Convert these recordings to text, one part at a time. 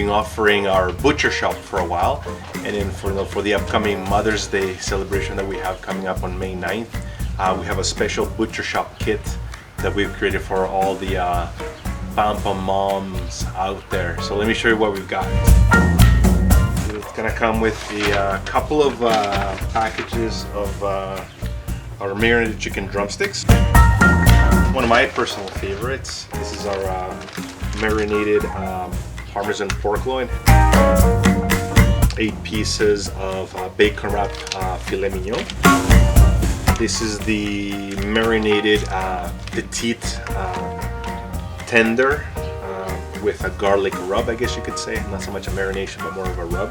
been offering our butcher shop for a while, and then for the upcoming Mother's Day celebration that we have coming up on May 9th, we have a special butcher shop kit that we've created for all the Pampa moms out there. So let me show you what we've got. It's gonna come with a couple of packages of our marinated chicken drumsticks. One of my personal favorites. This is our marinated Parmesan pork loin. 8 pieces of bacon wrapped filet mignon. This is the marinated Petite tender with a garlic rub, I guess you could say. Not so much a marination, but more of a rub.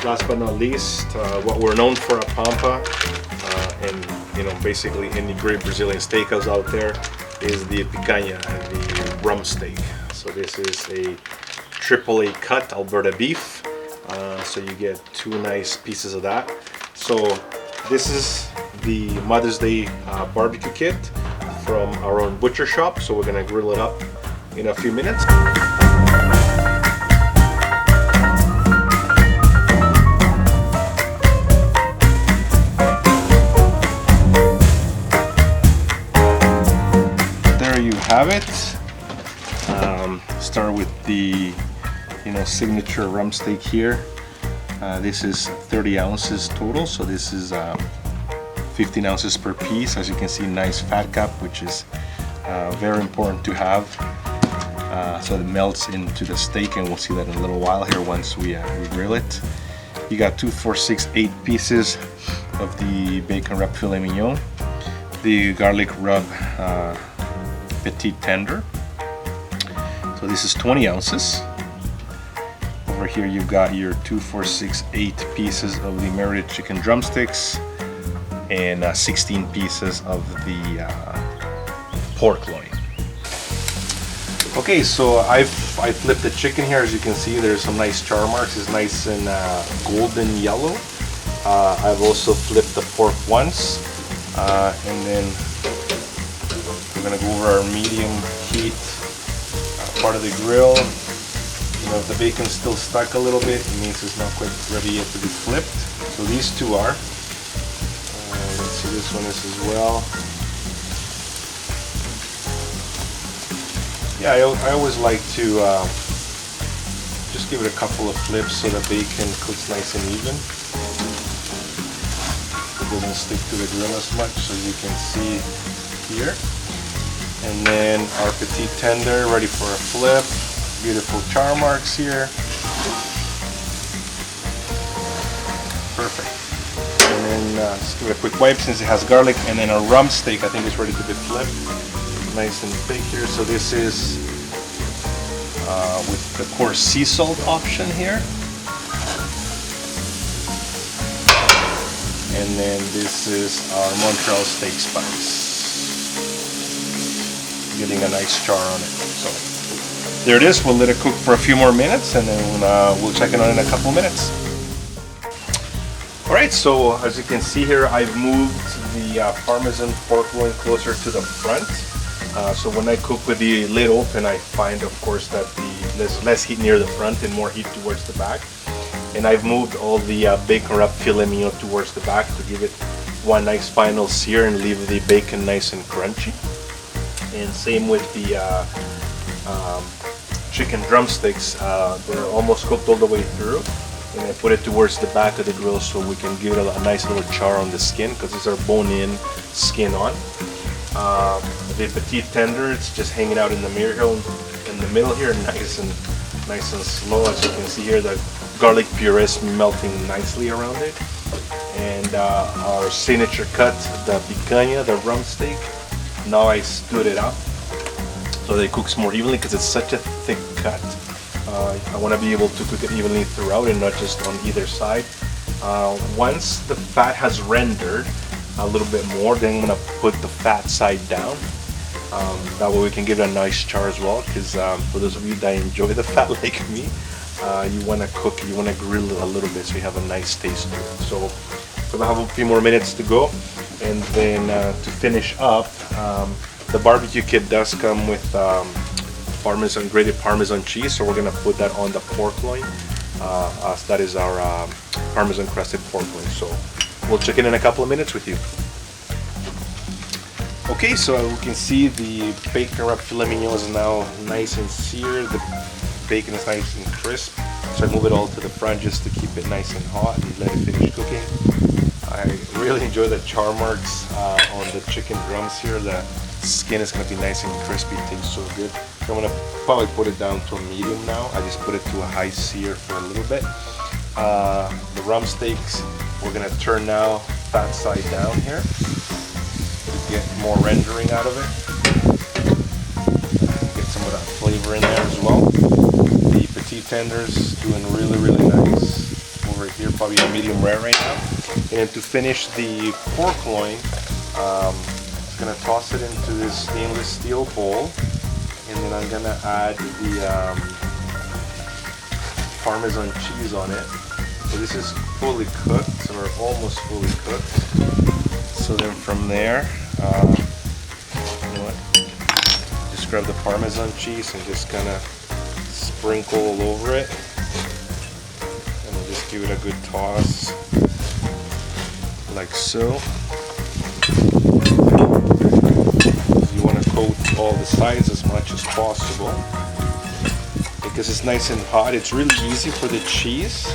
Last but not least, what we're known for at Pampa, and basically any great Brazilian steakhouse out there, is the picanha, the rum steak. So this is a AAA cut Alberta beef. So you get 2 nice pieces of that. So this is the Mother's Day barbecue kit from our own butcher shop. So we're gonna grill it up in a few minutes. Have it. Start with the signature rum steak here. This is 30 ounces total, so this is 15 ounces per piece. As you can see, nice fat cap, which is very important to have, so it melts into the steak, and we'll see that in a little while here once we grill it. You got 2, 4, 6, 8 pieces of the bacon wrapped filet mignon, the garlic rub Petite tender. So this is 20 ounces. Over here you've got your 2, 4, 6, 8 pieces of the marinated chicken drumsticks and 16 pieces of the pork loin. Okay, so I flipped the chicken here. As you can see, there's some nice char marks. It's nice and golden yellow. I've also flipped the pork once, and then we're going to go over our medium heat part of the grill. If the bacon's still stuck a little bit, it means it's not quite ready yet to be flipped. So these 2 are. Let's see, this one is as well. Yeah, I always like to just give it a couple of flips so the bacon cooks nice and even. It doesn't stick to the grill as much, so you can see here. And then our Petite tender ready for a flip. Beautiful char marks here. Perfect. And then just give it a quick wipe since it has garlic. And then our rum steak, I think, is ready to be flipped. Nice and big here. So this is with the coarse sea salt option here. And then this is our Montreal steak spice. Getting a nice char on it. So there it is. We'll let it cook for a few more minutes, and then we'll check it on in a couple minutes. Alright, so as you can see here, I've moved the Parmesan pork loin closer to the front. So when I cook with the lid open, I find, of course, that there's less heat near the front and more heat towards the back. And I've moved all the bacon wrapped filet mignon towards the back to give it one nice final sear and leave the bacon nice and crunchy. And same with the chicken drumsticks. They're almost cooked all the way through, and I put it towards the back of the grill so we can give it a nice little char on the skin, because these are bone-in, skin on. The Petite tender, it's just hanging out in the middle here, nice and slow. As you can see here, the garlic puree is melting nicely around it. And our signature cut, the picanha, the rum steak. Now I stood it up so that it cooks more evenly, because it's such a thick cut. I want to be able to cook it evenly throughout and not just on either side. Once the fat has rendered a little bit more, then I'm going to put the fat side down. That way we can give it a nice char as well, because for those of you that enjoy the fat like me, you want to cook, you want to grill it a little bit so you have a nice taste to it. So we'll have a few more minutes to go. And then to finish up, the barbecue kit does come with grated Parmesan cheese. So we're gonna put that on the pork loin. As that is our Parmesan-crusted pork loin. So we'll check in a couple of minutes with you. Okay, so we can see the bacon wrapped filet mignon is now nice and seared. The bacon is nice and crisp. So I move it all to the front just to keep it nice and hot and let it finish cooking. I really enjoy the char marks on the chicken drums here. The skin is going to be nice and crispy. It tastes so good. So I'm going to probably put it down to a medium now. I just put it to a high sear for a little bit. The drumsticks, we're going to turn now fat side down here to get more rendering out of it. Get some of that flavor in there as well. The Petite tenders doing really, really nice over here, probably a medium rare right now. And to finish the pork loin, I'm gonna toss it into this stainless steel bowl, and then I'm gonna add the Parmesan cheese on it. So this is fully cooked, or almost fully cooked. So then from there, you know what? Just grab the Parmesan cheese and just kind of sprinkle all over it, and we'll just give it a good toss, like so. You want to coat all the sides as much as possible because it's nice and hot. It's really easy for the cheese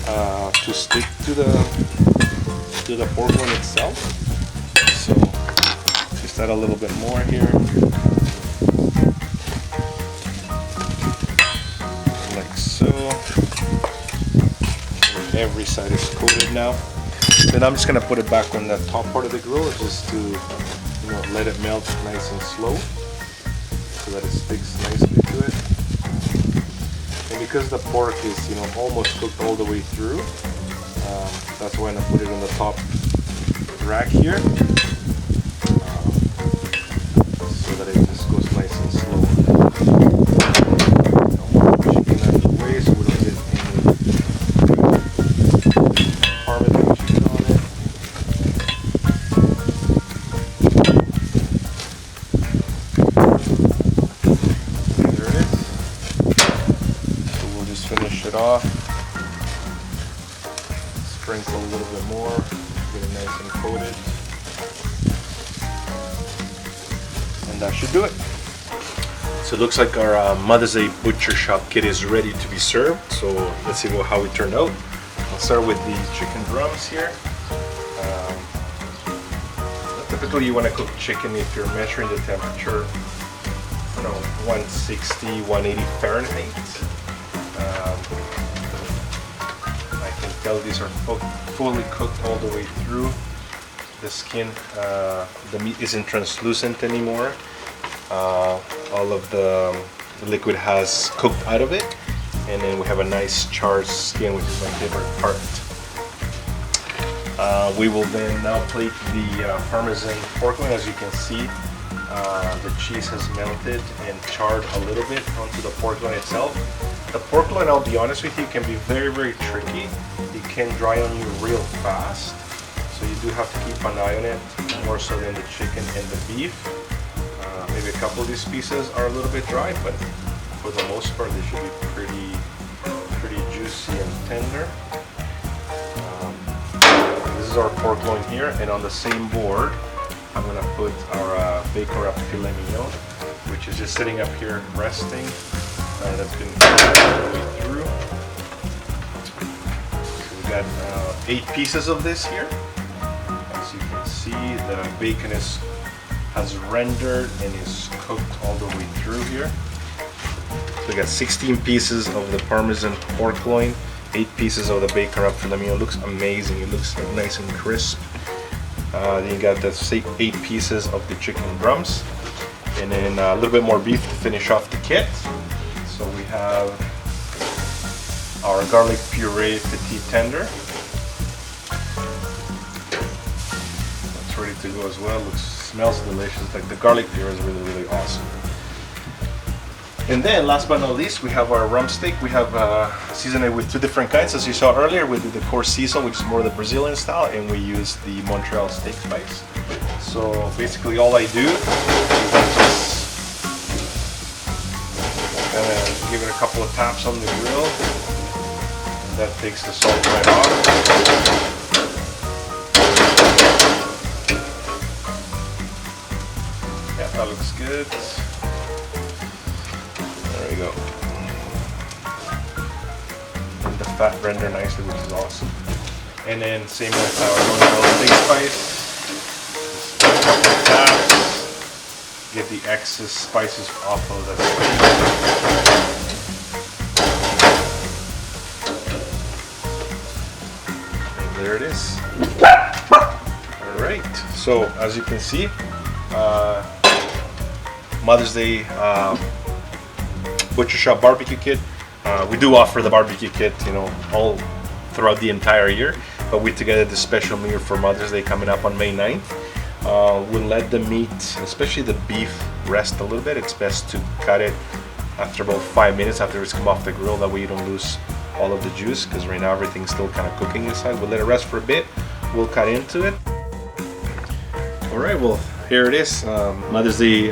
to stick to the pork loin itself. So just add a little bit more here. So every side is coated now. Then I'm just gonna put it back on the top part of the grill just to, you know, let it melt nice and slow so that it sticks nicely to it. And because the pork is, you know, almost cooked all the way through, that's why I put it on the top rack here, so that it just goes nice and slow. Off, sprinkle a little bit more, get it nice and coated, and that should do it. So it looks like our Mother's Day butcher shop kit is ready to be served. So let's see how it turned out. I'll start with the chicken drums here. Typically you want to cook chicken if you're measuring the temperature, you know, 160, 180 Fahrenheit. I can tell these are fully cooked all the way through. The skin, the meat isn't translucent anymore. All of the liquid has cooked out of it, and then we have a nice charred skin, which is my favorite part. We will then now plate the Parmesan pork loin. As you can see, the cheese has melted and charred a little bit onto the pork loin itself. The pork loin, I'll be honest with you, can be very, very tricky. It can dry on you real fast, so you do have to keep an eye on it, more so than the chicken and the beef. Maybe a couple of these pieces are a little bit dry, but for the most part, they should be pretty juicy and tender. This is our pork loin here, and on the same board, I'm gonna put our bacon wrapped filet mignon, which is just sitting up here resting. That's been cooked all the way through. So we got 8 pieces of this here. As you can see, the bacon has rendered and is cooked all the way through here. So we got 16 pieces of the Parmesan pork loin, 8 pieces of the bacon wrapped filet mignon. It looks amazing. It looks nice and crisp. Then you got the 8 pieces of the chicken drums, and then a little bit more beef to finish off the kit. So we have our garlic puree petite tender. That's ready to go as well. Smells delicious. Like the garlic puree is really, really awesome. And then last but not least, we have our rump steak. We have seasoned it with 2 different kinds. As you saw earlier, we did the coarse Cecil, which is more the Brazilian style, and we use the Montreal steak spice. So basically all I do is I just couple of taps on the grill. And that takes the salt right off. Yeah, that looks good. There we go. And the fat render nicely, which is awesome. And then same with our original steak spice. Just a couple of taps. Get the excess spices off of the steak. And there it is. Alright, so as you can see, Mother's Day Butcher Shop barbecue kit. We do offer the barbecue kit, you know, all throughout the entire year, but we together this special meal for Mother's Day coming up on May 9th. We'll let the meat, especially the beef, rest a little bit. It's best to cut it after about 5 minutes after it's come off the grill. That way you don't lose all of the juice, because right now everything's still kind of cooking inside. We'll let it rest for a bit. We'll cut into it. All right, well, here it is. Mother's Day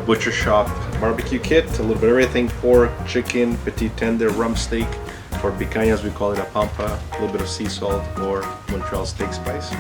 Butcher Shop barbecue kit. A little bit of everything: pork, chicken, petite tender, rump steak. For picanhas, we call it a pampa. A little bit of sea salt or Montreal steak spice.